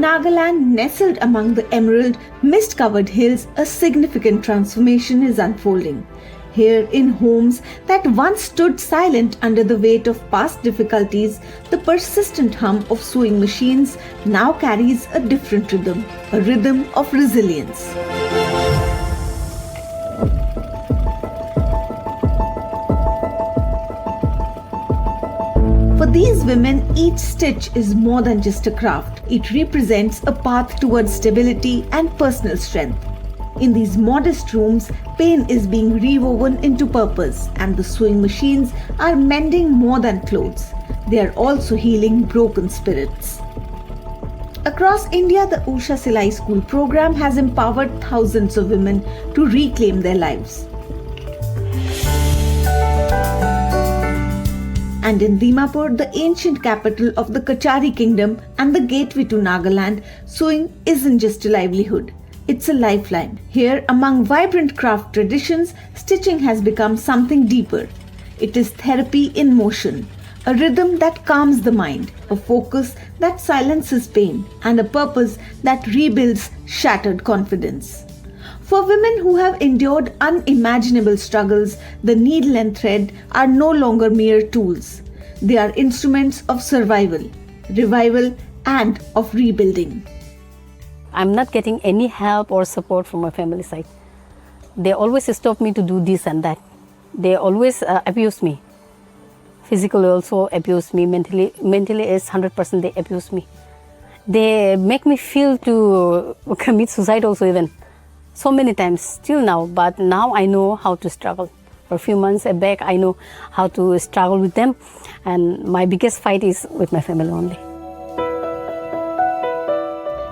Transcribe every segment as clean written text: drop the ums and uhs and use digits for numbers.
Nagaland, nestled among the emerald, mist-covered hills, a significant transformation is unfolding. Here, in homes that once stood silent under the weight of past difficulties, the persistent hum of sewing machines now carries a different rhythm, a rhythm of resilience. For these women, each stitch is more than just a craft. It represents a path towards stability and personal strength. In these modest rooms, pain is being rewoven into purpose, and the sewing machines are mending more than clothes. They are also healing broken spirits. Across India, the Usha Silai School program has empowered thousands of women to reclaim their lives. And in Dimapur, the ancient capital of the Kachari kingdom and the gateway to Nagaland, sewing isn't just a livelihood. It's a lifeline. Here, among vibrant craft traditions, stitching has become something deeper. It is therapy in motion, a rhythm that calms the mind, a focus that silences pain, and a purpose that rebuilds shattered confidence. For women who have endured unimaginable struggles, the needle and thread are no longer mere tools. They are instruments of survival, revival, and of rebuilding. I'm not getting any help or support from my family side. They always stop me to do this and that. They always abuse me. Physically also abuse me. Mentally is 100% they abuse me. They make me feel to commit suicide also even. So many times, still now, but now I know how to struggle. For a few months back, I know how to struggle with them, and my biggest fight is with my family only.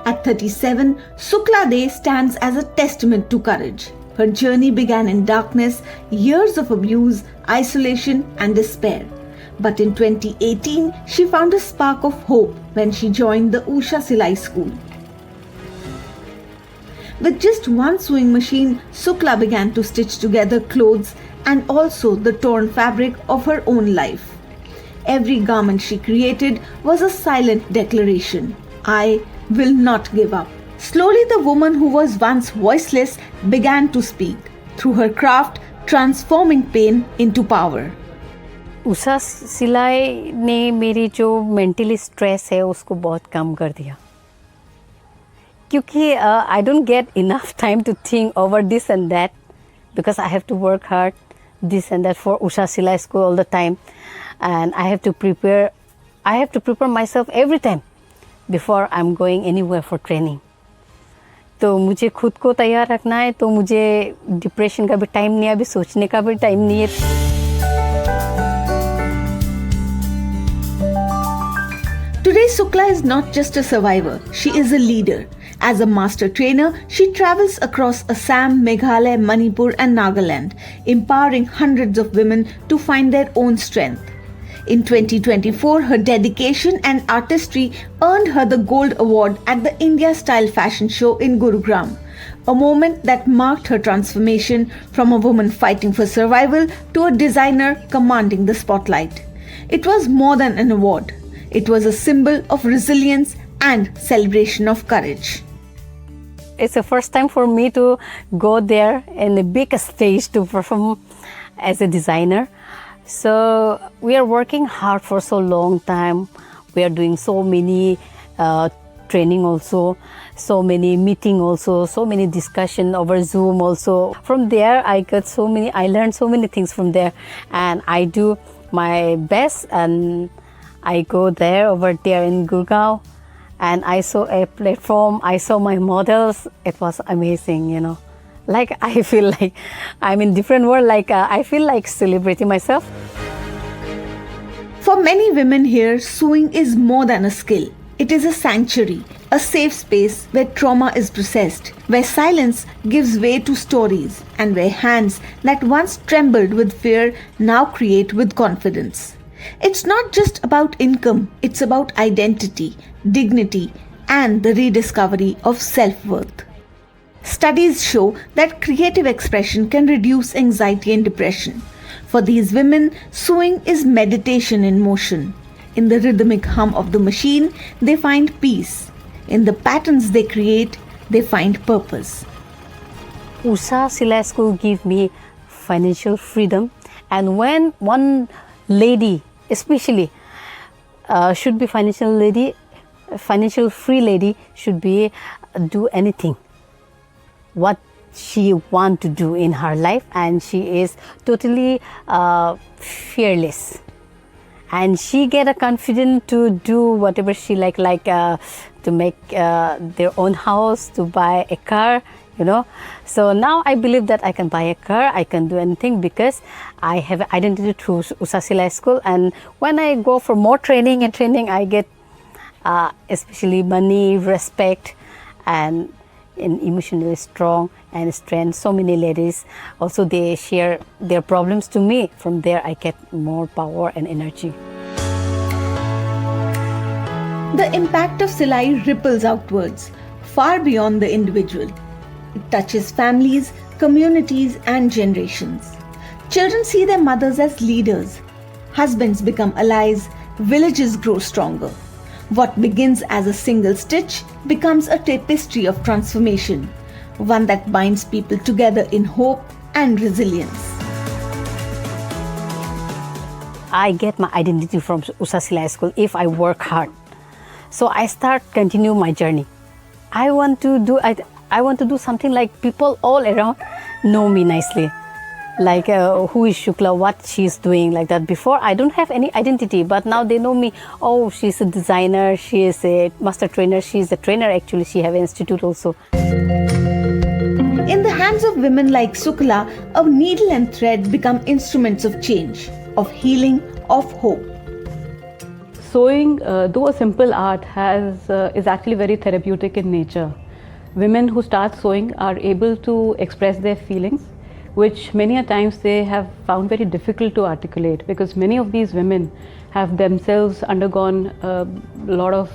At 37, Sukla De stands as a testament to courage. Her journey began in darkness, years of abuse, isolation, and despair. But in 2018, she found a spark of hope when she joined the Usha Silai School. With just one sewing machine, Sukla began to stitch together clothes and also the torn fabric of her own life. Every garment she created was a silent declaration: I will not give up. Slowly, the woman who was once voiceless began to speak, through her craft transforming pain into power. Usha सिलाई ने मेरी जो mentally stress है उसको बहुत कम कर दिया, क्योंकि I don't get enough time to think over this and that because I have to work hard this and that for Usha Silai School all the time, and I have to prepare myself every time before I'm going anywhere for training. तो मुझे खुद को तैयार रखना है, तो मुझे depression का भी टाइम नहीं है, अभी सोचने का भी टाइम नहीं है. Today, Sukla is not just a survivor, she is a leader. As a master trainer, she travels across Assam, Meghalaya, Manipur and Nagaland, empowering hundreds of women to find their own strength. In 2024, her dedication and artistry earned her the Gold Award at the India Style Fashion Show in Gurugram, a moment that marked her transformation from a woman fighting for survival to a designer commanding the spotlight. It was more than an award. It was a symbol of resilience and celebration of courage. It's the first time for me to go there in the big stage to perform as a designer. So we are working hard for so long time. We are doing so many training also, so many meeting also, so many discussion over Zoom also. From there I learned so many things from there, and I do my best, and I go over there in Gurgaon, and I saw a platform, I saw my models. It was amazing, you know. Like I feel like I'm in different world, like I feel like celebrating myself. For many women here, sewing is more than a skill. It is a sanctuary, a safe space where trauma is processed, where silence gives way to stories, and where hands that once trembled with fear now create with confidence. It's not just about income, it's about identity, dignity, and the rediscovery of self-worth. Studies show that creative expression can reduce anxiety and depression. For these women, sewing is meditation in motion. In the rhythmic hum of the machine, they find peace. In the patterns they create, they find purpose. USA Silai School give me financial freedom, and when one lady, especially, should be financial free lady should be do anything what she want to do in her life, and she is totally fearless, and she get a confidence to do whatever she like to make their own house, to buy a car, you know. So now I believe that I can buy a car, I can do anything because I have an identity through USA Silai School. And when I go for more training, I get especially money, respect, and emotionally strong and strength. So many ladies also, they share their problems to me. From there I get more power and energy. The impact of Silai ripples outwards, far beyond the individual. It touches families, communities, and generations. Children see their mothers as leaders. Husbands become allies. Villages grow stronger. What begins as a single stitch becomes a tapestry of transformation, one that binds people together in hope and resilience. I get my identity from USA Silai School if I work hard. So I continue my journey. I want to do something like people all around know me nicely. Like who is Shukla, what she's doing, like that. Before I don't have any identity, but now they know me. Oh, she's a designer, she is a master trainer, she's a trainer actually, she have an institute also. In the hands of women like Sukla, a needle and thread become instruments of change, of healing, of hope. Sewing, though a simple art, is actually very therapeutic in nature. Women who start sewing are able to express their feelings, which many a times they have found very difficult to articulate, because many of these women have themselves undergone a lot of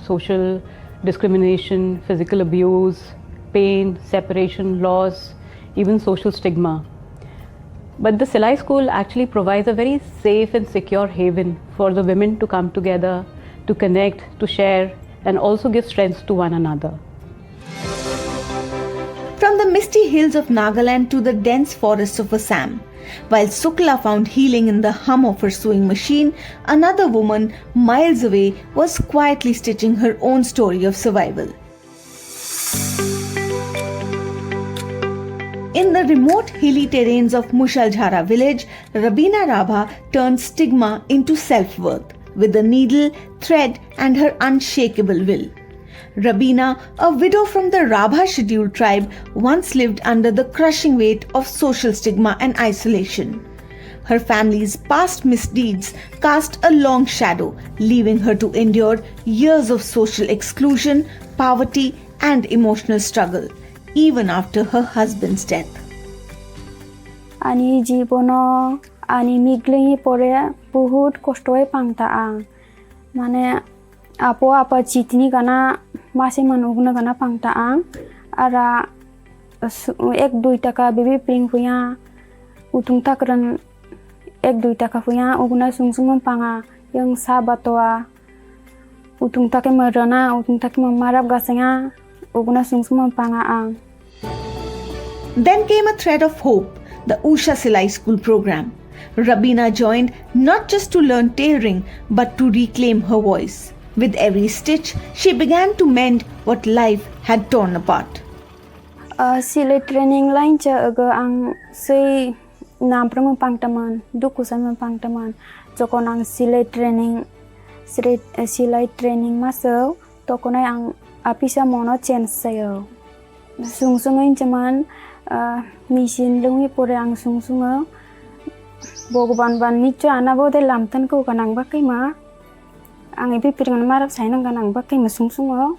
social discrimination, physical abuse, pain, separation, loss, even social stigma. But the Silai School actually provides a very safe and secure haven for the women to come together, to connect, to share, and also give strength to one another. From the misty hills of Nagaland to the dense forests of Assam, while Sukla found healing in the hum of her sewing machine, another woman miles away was quietly stitching her own story of survival. In the remote hilly terrains of Mushaljhara village, Rabina Rabha turned stigma into self-worth with a needle, thread, and her unshakable will. Rabina, a widow from the Rabha scheduled tribe, once lived under the crushing weight of social stigma and isolation. Her family's past misdeeds cast a long shadow, leaving her to endure years of social exclusion, poverty, and emotional struggle, even after her husband's death. Ani jibono ani miglingi pore बहुत कष्टই पांगता आं माने आपो आपा चितनी गाना मासे मनोगना गाना पांगता आं आरा 1-2 टाका बेबी प्रिंग फुया उथुंता करन 1-2 टाका फुया उगना सुंगसुंग पांगा यंग सा बातोआ उथुंता के मरना उथुंता के माराब गासेंगा उगना सुंगसुंग पांगा आं. Then came a thread of hope, the Usha Silai School program. Rabina joined not just to learn tailoring but to reclaim her voice. With every stitch, she began to mend what life had torn apart. Silai training line cha aga ang sei namprang pangtaman dukusan pangtaman jokon ang silai training maso tokonai ang apisa mono change sayo sungsung jaman machine lungi pore ang sungsungo Bogoban ban nicho anabo de lamtan ko kanang bakai ma ang ipi piringan marap sainang kanang bakai ma sungsungo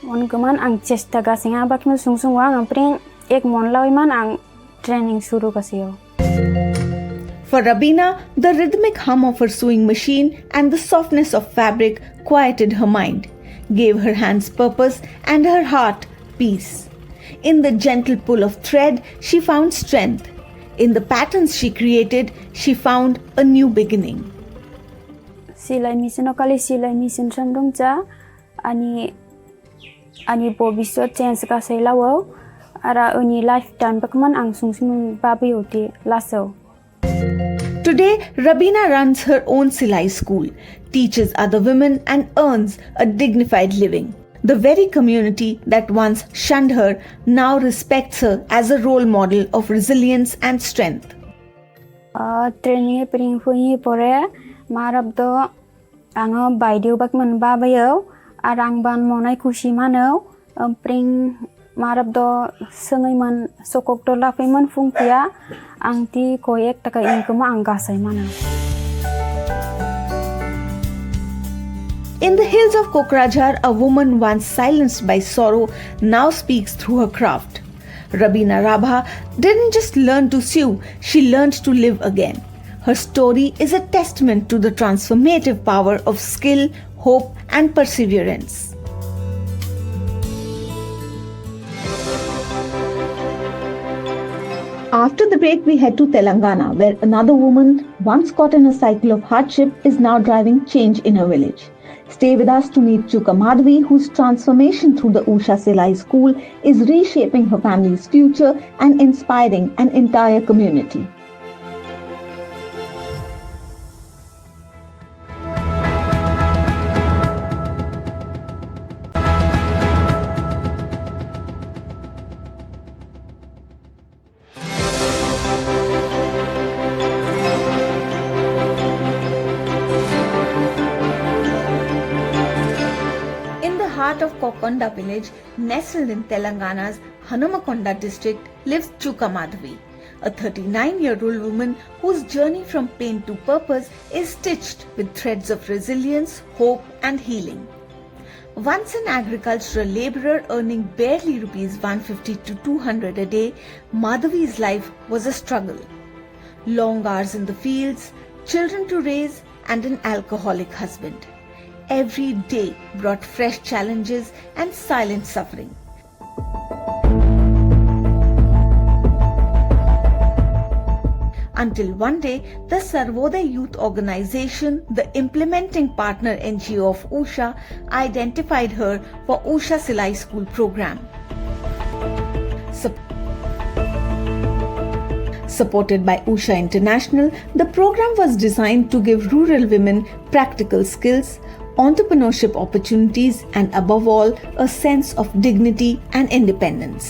on gaman ang chesta gasinga bakai ma sungsungo ang pring ek mon lawi man ang training shuru kasiyo. For Rabina, the rhythmic hum of her sewing machine and the softness of fabric quieted her mind, gave her hands purpose and her heart peace. In the gentle pull of thread, she found strength. In the patterns she created, she found a new beginning. Silai mission okali silai mission sandong cha ani bobisot chance ka sei lawo ara ani lifetime bakman ang sungsung babi oti laso. Today, Rabina runs her own Silai School, teaches other women and earns a dignified living. The very community that once shunned her now respects her as a role model of resilience and strength. Training pring fui pore marab do ango baidiu bakman babayo arang ban monai kushi mano pring marab do sengai man sokok do lafai man fungpia angti koyek taka ingkuma anggasai mana. In the hills of Kokrajhar, a woman once silenced by sorrow now speaks through her craft. Rabina Rabha didn't just learn to sew, she learned to live again. Her story is a testament to the transformative power of skill, hope, and perseverance. After the break, we head to Telangana, where another woman, once caught in a cycle of hardship, is now driving change in her village. Stay with us to meet Chuka Madhvi, whose transformation through the Usha Silai School is reshaping her family's future and inspiring an entire community. Of Kokonda village, nestled in Telangana's Hanamakonda district, lives Chuka Madhvi, a 39-year-old woman whose journey from pain to purpose is stitched with threads of resilience, hope, and healing. Once an agricultural laborer earning barely rupees 150 to 200 a day, Madhvi's life was a struggle. Long hours in the fields, children to raise, and an alcoholic husband. Every day brought fresh challenges and silent suffering. Until one day, the Sarvodaya Youth Organization, the implementing partner NGO of Usha, identified her for Usha Silai School program. Supported by Usha International, the program was designed to give rural women practical skills, entrepreneurship opportunities, and above all, a sense of dignity and independence.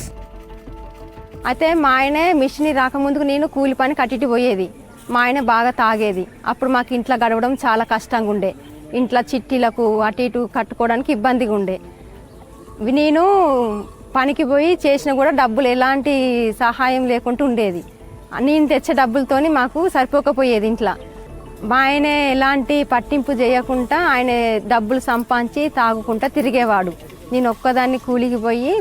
అయితే మా ఆయనే machine రాకముందుకు నేను కూలి పని కట్టిటి పోయేది. మా ఆయన బాగా తాగేది. అప్పుడు మాకు ఇంట్లో గడవడం చాలా కష్టంగా ఉండే. ఇంట్లో చిట్టీలకు అటు ఇటు కట్టుకోవడానికి ఇబ్బందిగా ఉండే. నేను పనికి పోయి చేసినా కూడా డబ్బులు ఎలాంటి సహాయం లేకుండా ఉండేది. నేను తెచ్చే డబ్బులతోని మాకు సరిపోకపోయేది ఇంట్లో. మా ఆయన ఎలాంటి పట్టింపు చేయకుండా ఆయన డబ్బులు సంపాదించి తాగుకుంటా తిరిగేవాడు. నేను ఒక్కదాన్ని కూలికి పోయి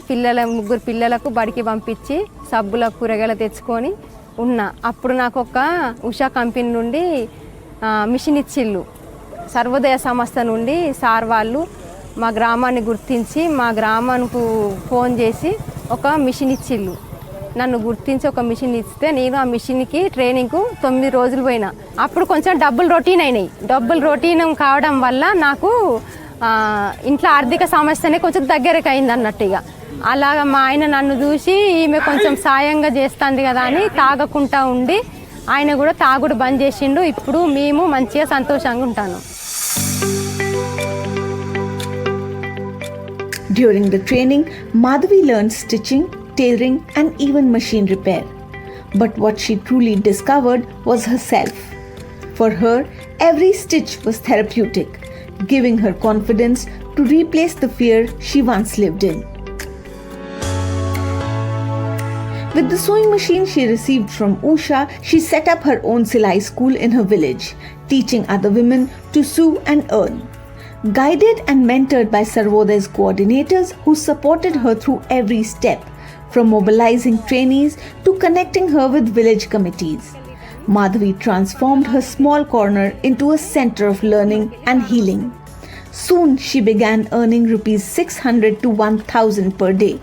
ముగ్గురు పిల్లలకు బడికి పంపించి సబ్బుల కూరగాయలు తెచ్చుకొని ఉన్నా. అప్పుడు నాకు ఒక ఉషా కంపెనీ నుండి మిషన్ ఇచ్చిళ్ళు. సర్వోదయ సంస్థ నుండి సార్ వాళ్ళు మా గ్రామాన్ని గుర్తించి మా గ్రామానికి ఫోన్ చేసి ఒక మిషన్ ఇచ్చిళ్ళు. నన్ను గుర్తించి ఒక మిషన్ ఇస్తే నేను ఆ మిషన్కి ట్రైనింగ్కు 9 రోజులు పోయినా. అప్పుడు కొంచెం డబ్బులు రొటీన్ అయినాయి. డబ్బులు రొటీన్ కావడం వల్ల నాకు ఇంట్లో ఆర్థిక సమస్యనే కొంచెం దగ్గరకు అయింది అన్నట్టుగా. అలాగా మా ఆయన నన్ను చూసి ఈమె కొంచెం సాయంగా చేస్తుంది కదా అని తాగకుండా ఉండి ఆయన కూడా తాగుడు బంద్ చేసిండు. ఇప్పుడు మేము మంచిగా సంతోషంగా ఉంటాను. During the training, Madhvi learned stitching, tailoring, and even machine repair. But what she truly discovered was herself. For her, every stitch was therapeutic, giving her confidence to replace the fear she once lived in. With the sewing machine she received from Usha, she set up her own Silai School in her village, teaching other women to sew and earn. Guided and mentored by Sarvodaya's coordinators who supported her through every step, from mobilizing trainees to connecting her with village committees, Madhvi transformed her small corner into a center of learning and healing. Soon she began earning rupees 600 to 1000 per day,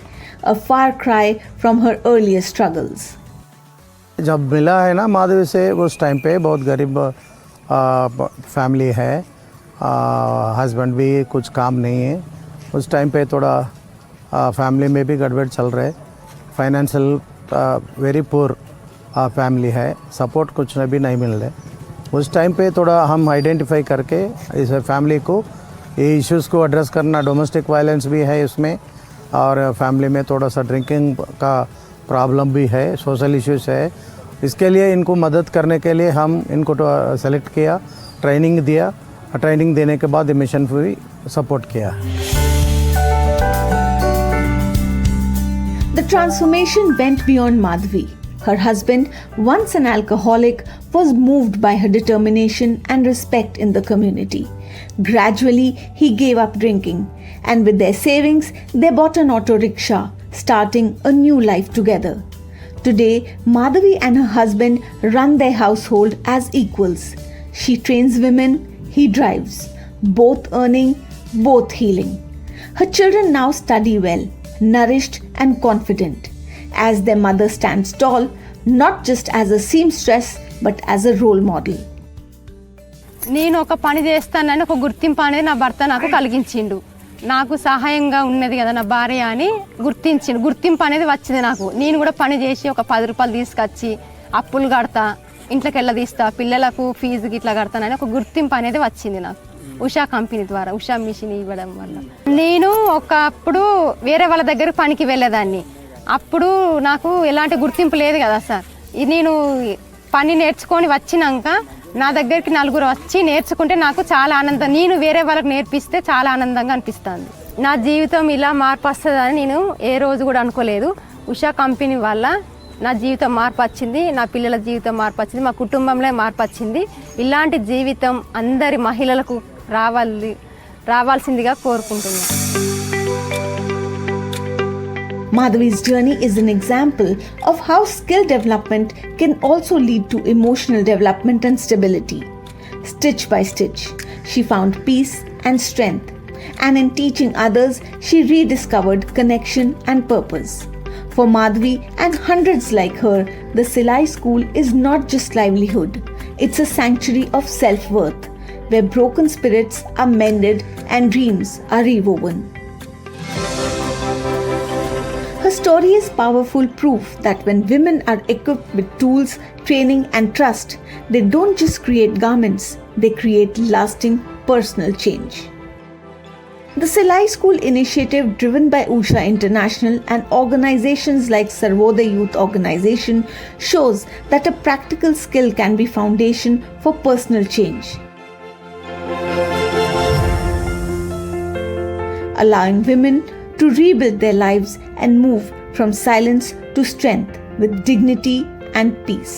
a far cry from her earlier struggles. जब मिला है ना माधवी से, उस time पे बहुत गरीब family है, हस्बैंड भी कुछ काम नहीं है, उस टाइम पे थोड़ा फैमिली में भी गड़बड़ चल रहे, फाइनेंशियल वेरी पुअर फैमिली है, सपोर्ट कुछ भी नहीं मिल रहे। उस टाइम पे थोड़ा हम आइडेंटिफाई करके इस फैमिली को ये इश्यूज़ को एड्रेस करना, डोमेस्टिक वायलेंस भी है इसमें, और फैमिली में थोड़ा सा ड्रिंकिंग का प्रॉब्लम भी है, सोशल इश्यूज़ है। इसके लिए इनको मदद करने के लिए हम इनको सेलेक्ट किया, ट्रेनिंग दिया, ट्रेनिंग देने के बाद मिशन भी सपोर्ट किया। The transformation went beyond Madhavi. Her husband, once an alcoholic, was moved by her determination and respect in the community. Gradually, he gave up drinking, and with their savings, they bought an auto rickshaw, starting a new life together. Today, Madhavi and her husband run their household as equals. She trains women, he drives, both earning, both healing. Her children now study well, nourished and confident, as their mother stands tall, not just as a seamstress, but as a role model. నేను ఒక పని చేస్తానని ఒక గుర్తింపు అనేది నా భర్త నాకు కలిగించిండు. నాకు సహాయంగా ఉన్నది కదా నా భార్య అని గుర్తించిండు. గుర్తింపు అనేది వచ్చింది నాకు. నేను కూడా పని చేసి ఒక 10 రూపాయలు తీసుకొచ్చి అప్పులు కడతా, ఇంట్లోకి వెళ్ళదీస్తా, పిల్లలకు ఫీజుకి ఇట్లా కడతానని ఒక గుర్తింపు అనేది వచ్చింది నాకు ఉషా కంపెనీ ద్వారా, ఉషా మిషన్ ఇవ్వడం వల్ల. నేను ఒకప్పుడు వేరే వాళ్ళ దగ్గర పనికి వెళ్ళేదాన్ని. అప్పుడు నాకు ఎలాంటి గుర్తింపు లేదు కదా సార్. నేను పని నేర్చుకొని వచ్చినాక నా దగ్గరికి నలుగురు వచ్చి నేర్చుకుంటే నాకు చాలా ఆనందం, నేను వేరే వాళ్ళకి నేర్పిస్తే చాలా ఆనందంగా అనిపిస్తుంది. నా జీవితం ఇలా మార్పు వస్తుందని నేను ఏ రోజు కూడా అనుకోలేదు. ఉషా కంపెనీ వల్ల నా జీవితం మార్పు వచ్చింది, నా పిల్లల జీవితం మార్పు వచ్చింది, మా కుటుంబంలో మార్పు వచ్చింది. ఇలాంటి జీవితం అందరి మహిళలకు రావాల్సిందిగా కోరుకుంటున్నాను. Madhavi's journey is an example of how skill development can also lead to emotional development and stability. Stitch by stitch, she found peace and strength, and in teaching others, she rediscovered connection and purpose. For Madhavi and hundreds like her, the Silai School is not just livelihood, it's a sanctuary of self-worth, where broken spirits are mended and dreams are rewoven. Her story is powerful proof that when women are equipped with tools, training and trust, they don't just create garments, they create lasting personal change. The Silai School initiative, driven by Usha International and organizations like Sarvodaya Youth Organization, shows that a practical skill can be foundation for personal change, allowing women to rebuild their lives and move from silence to strength with dignity and peace.